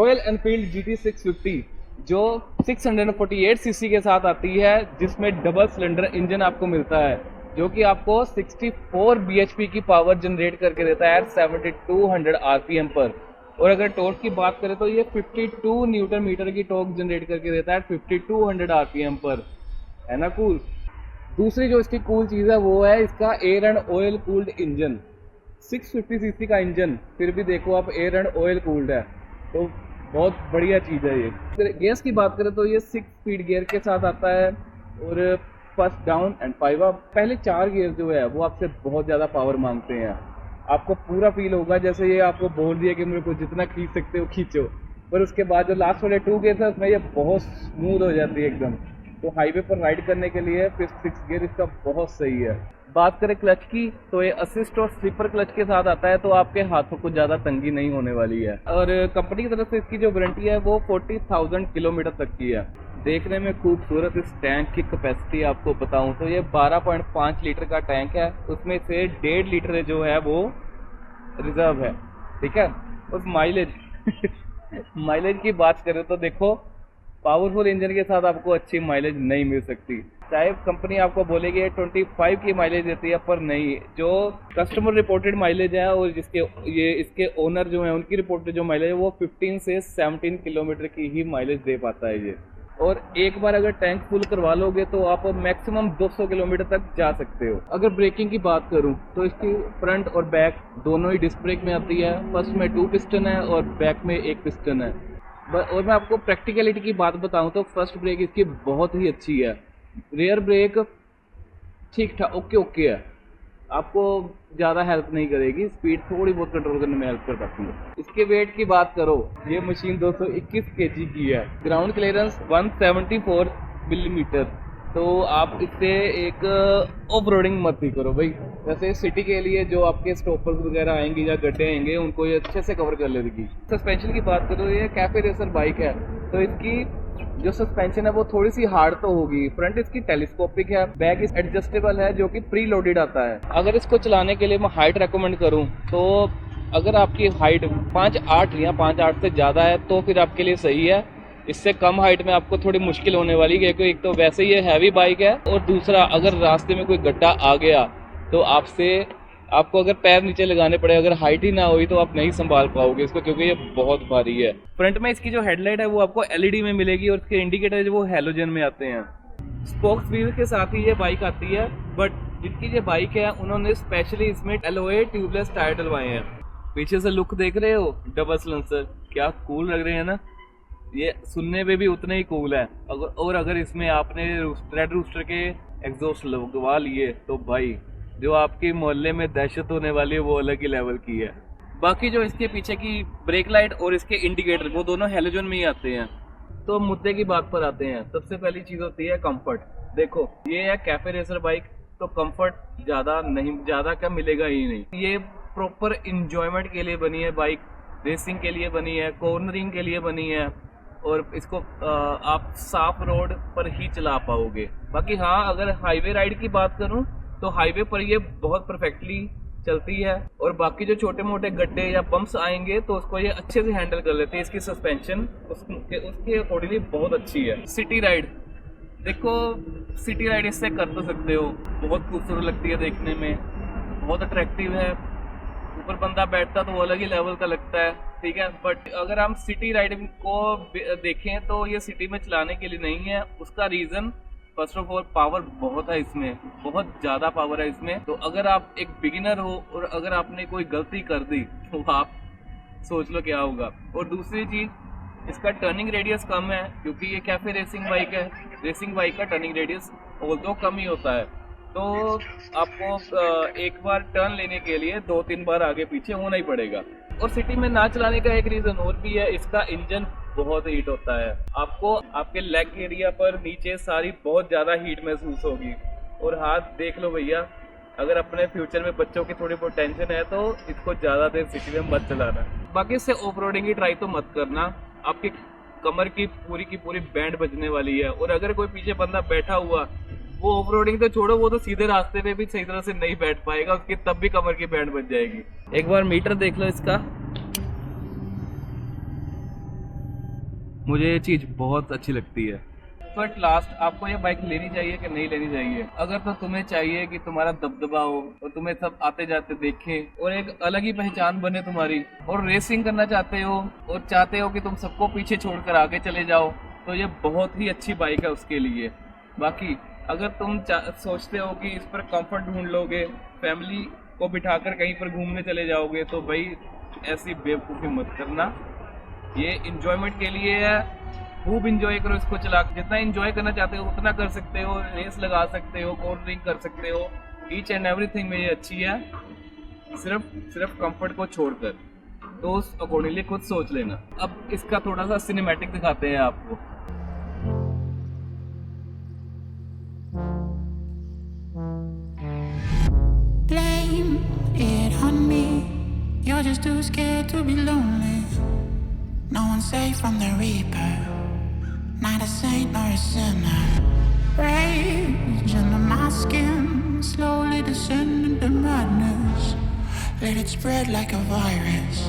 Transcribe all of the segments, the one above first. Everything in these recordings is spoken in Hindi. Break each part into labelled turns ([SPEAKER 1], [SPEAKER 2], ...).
[SPEAKER 1] रॉयल एनफील्ड GT 650 जो 648 सीसी के साथ आती है, जिसमें डबल सिलेंडर इंजन आपको मिलता है, जो कि आपको 64 bhp की पावर जनरेट करके देता है 7200 rpm पर। और अगर टॉर्क की बात करें तो ये 52 न्यूटन मीटर की टॉर्क जनरेट करके देता है 5200 rpm पर, है ना कूल। दूसरी जो इसकी कूल चीज़ है वो है इसका air and oil cooled engine. 650 CC का इंजन, फिर भी देखो आप एयर एंड ऑयल कूल्ड है, तो बहुत बढ़िया चीज़ है ये। गियर्स की बात करें तो ये 6 स्पीड गियर के साथ आता है और फर्स्ट डाउन एंड 5 अप। पहले 4 गियर जो है वो आपसे बहुत ज़्यादा पावर मांगते हैं, आपको पूरा फील होगा जैसे ये आपको बोल दिया कि मेरे को जितना खींच सकते हो खींचो, पर उसके बाद जो लास्ट वाले 2 गियर है उसमें ये बहुत स्मूथ हो जाती है एकदम। तो हाईवे पर राइड करने के लिए फिर 6 गियर इसका बहुत सही है। बात करें क्लच की तो ये असिस्ट और स्लीपर क्लच के साथ आता है, तो आपके हाथों को ज़्यादा तंगी नहीं होने वाली है। और कंपनी की तरफ से इसकी जो वारंटी है वो 40,000 किलोमीटर तक की है। देखने में खूबसूरत इस टैंक की कैपेसिटी आपको बताऊं तो ये 12.5 लीटर का टैंक है, उसमें से 1.5 लीटर जो है वो रिजर्व है, ठीक है। उस माइलेज की बात करें तो देखो, पावरफुल इंजन के साथ आपको अच्छी माइलेज नहीं मिल सकती। चाहे कंपनी आपको बोलेगी 25 की माइलेज देती है, पर नहीं, जो कस्टमर रिपोर्टेड माइलेज है और इसके ओनर जो है उनकी रिपोर्टेड जो माइलेज है वो 15 से 17 किलोमीटर की ही माइलेज दे पाता है ये। और एक बार अगर टैंक फुल करवा लोगे तो आप मैक्सिमम 200 किलोमीटर तक जा सकते हो। अगर ब्रेकिंग की बात करूं तो इसकी फ्रंट और बैक दोनों ही डिस्क ब्रेक में आती है। फर्स्ट में 2 पिस्टन है और बैक में 1 पिस्टन है। और मैं आपको प्रैक्टिकलिटी की बात बताऊं तो फर्स्ट ब्रेक इसकी बहुत ही अच्छी है, रियर ब्रेक ठीक ठाक ओके है, आपको ज़्यादा हेल्प नहीं करेगी, स्पीड थोड़ी बहुत कंट्रोल करने में हेल्प कर सकती है। इसके वेट की बात करो, ये मशीन 221 kg की है, ग्राउंड क्लियरेंस 174 मिलीमीटर, तो आप इससे एक ऑफ रोडिंग मत ही करो भाई। वैसे सिटी के लिए जो आपके स्टॉपर्स वगैरह आएंगे या गड्ढे आएंगे उनको ये अच्छे से कवर कर लेगी। सस्पेंशन की बात करो, ये कैफे रेसर बाइक है, तो इसकी जो सस्पेंशन है वो थोड़ी सी हार्ड तो होगी। फ्रंट इसकी टेलीस्कोपिक है, बैक इस एडजस्टेबल है जो कि प्री लोडेड आता है। अगर इसको चलाने के लिए मैं हाइट रेकमेंड करूं तो अगर आपकी हाइट 5'8" या 5'8" से ज़्यादा है तो फिर आपके लिए सही है। इससे कम हाइट में आपको थोड़ी मुश्किल होने वाली है, क्योंकि एक तो वैसे ही ये हैवी बाइक है और दूसरा अगर रास्ते में कोई गड्ढा आ गया तो आपको अगर पैर नीचे लगाने पड़े, अगर हाइट ही ना हुई तो आप नहीं संभाल पाओगे इसको, क्योंकि ये बहुत भारी है। फ्रंट में इसकी जो हेडलाइट है वो आपको LED में मिलेगी और इसके इंडिकेटर जो वो हैलोजन में आते हैं। स्पोक्स व्हील के साथ ही ये बाइक आती है, बट जिनकी ये बाइक है उन्होंने स्पेशली इसमें एलॉय ट्यूबलेस टायर डलवाए हैं। पीछे से लुक देख रहे हो, डबल सिलेंसर, क्या कूल लग रहे हैं ना, ये सुनने में भी उतने ही कूल है। और अगर इसमें आपने रेड रूस्टर के एग्जॉस्ट लगवा लिए तो भाई जो आपके मोहल्ले में दहशत होने वाली है वो अलग ही लेवल की है। बाकी जो इसके पीछे की ब्रेक लाइट और इसके इंडिकेटर वो दोनों हैलोजन में ही आते हैं। तो मुद्दे की बात पर आते हैं। सबसे पहली चीज़ होती है कंफर्ट। देखो ये है कैफे रेसर बाइक, तो कंफर्ट ज़्यादा क्या मिलेगा ही नहीं। ये प्रॉपर इंजॉयमेंट के लिए बनी है बाइक, रेसिंग के लिए बनी है, कॉर्नरिंग के लिए बनी है, और इसको आप साफ रोड पर ही चला पाओगे। बाकी हाँ, अगर हाईवे राइड की बात करूं तो हाईवे पर ये बहुत परफेक्टली चलती है, और बाकी जो छोटे मोटे गड्ढे या बम्प्स आएंगे तो उसको ये अच्छे से हैंडल कर लेते हैं। इसकी सस्पेंशन उसके अकॉर्डिंगली बहुत अच्छी है। सिटी राइड देखो, सिटी राइड इससे कर तो सकते हो, बहुत खूबसूरत लगती है देखने में, बहुत अट्रैक्टिव है, ऊपर बंदा बैठता तो वो अलग ही लेवल का लगता है, ठीक है। बट अगर हम सिटी राइडिंग को देखें तो ये सिटी में चलाने के लिए नहीं है। उसका reason first of all power बहुत है इसमें, बहुत ज़्यादा पावर है इसमें। तो अगर आप एक बिगिनर हो और अगर आपने कोई गलती कर दी तो आप सोच लो क्या होगा। और दूसरी चीज़, इसका टर्निंग रेडियस कम है, क्योंकि ये कैफे रेसिंग बाइक है। रेसिंग बाइक का टर्निंग रेडियस ऑल्दो कम ही होता है, तो आपको एक बार टर्न लेने के लिए 2-3 बार आगे पीछे होना ही पड़ेगा। और सिटी में ना चलाने का एक रीज़न और भी है, इसका इंजन बहुत हीट होता है। आपको आपके लेग एरिया पर नीचे सारी बहुत ज़्यादा हीट महसूस होगी। और हाथ देख लो भैया, अगर अपने फ्यूचर में बच्चों की थोड़ी बहुत टेंशन है तो इसको ज़्यादा देर सिटी में मत चलाना। बाकी इससे ऑफ रोडिंग की ट्राई तो मत करना, आपकी कमर की पूरी बैंड बजने वाली है। और अगर कोई पीछे बंदा बैठा हुआ, वो ऑफ रोडिंग तो छोड़ो, वो तो सीधे रास्ते पे भी सही तरह से नहीं बैठ पाएगा, उसकी तब भी कमर की बैंड बज जाएगी। एक बार मीटर देख लो इसका, मुझे ये चीज़ बहुत अच्छी लगती है। तो एट लास्ट आपको ये बाइक लेनी चाहिए कि नहीं लेनी चाहिए? अगर तो तुम्हें चाहिए कि तुम्हारा दबदबा हो और तुम्हें सब आते जाते देखें और एक अलग ही पहचान बने तुम्हारी, और रेसिंग करना चाहते हो और चाहते हो कि तुम सबको पीछे छोड़कर आगे चले जाओ, तो ये बहुत ही अच्छी बाइक है उसके लिए। बाकी अगर तुम सोचते हो कि इस पर कंफर्ट ढूंढ लोगे, फैमिली को बिठाकर कहीं पर घूमने चले जाओगे, तो भाई ऐसी बेवकूफ़ी मत करना। ये इंजॉयमेंट के लिए है, खूब इंजॉय करो इसको चला के। जितना इंजॉय करना चाहते हो उतना कर सकते हो, रेस लगा सकते हो, कोल्ड ड्रिंक कर सकते हो, ईच एंड एवरीथिंग में ये अच्छी है, सिर्फ कंफर्ट को छोड़कर। तो उस अकॉर्डिंगली खुद सोच लेना। अब इसका थोड़ा सा सिनेमैटिक दिखाते हैं आपको।
[SPEAKER 2] Blame it on me. You're just too scared to be lonely. No one's safe from the reaper. Not a saint nor a sinner. Rage under my skin, slowly descending to madness. Let it spread like a virus.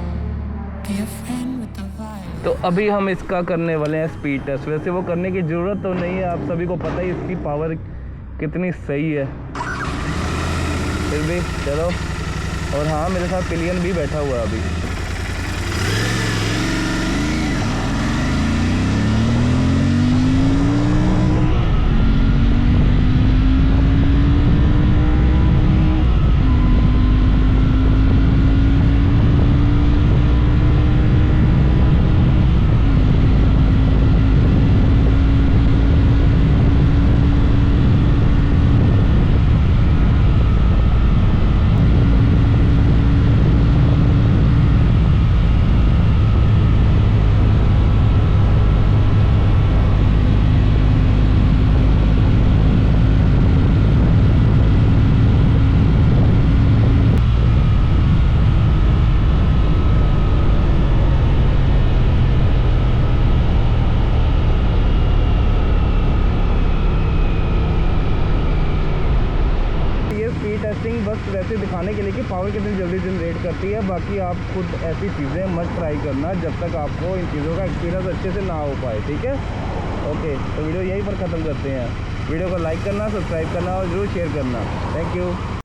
[SPEAKER 2] Be a friend with the virus.
[SPEAKER 1] तो अभी हम इसका करने वाले हैं स्पीड टेस्ट। वैसे वो करने की ज़रूरत तो नहीं है, आप सभी को पता ही इसकी पावर कितनी सही है, फिर भी चलो। और हाँ, मेरे साथ पिलियन भी बैठा हुआ है अभी। टेस्टिंग बस वैसे दिखाने के लिए कि पावर कितनी जल्दी जनरेट करती है। बाकी आप खुद ऐसी चीज़ें मत ट्राई करना जब तक आपको इन चीज़ों का एक्सपीरियंस अच्छे से ना हो पाए, ठीक है? ओके, तो वीडियो यहीं पर ख़त्म करते हैं। वीडियो को लाइक करना, सब्सक्राइब करना और ज़रूर शेयर करना। Thank you.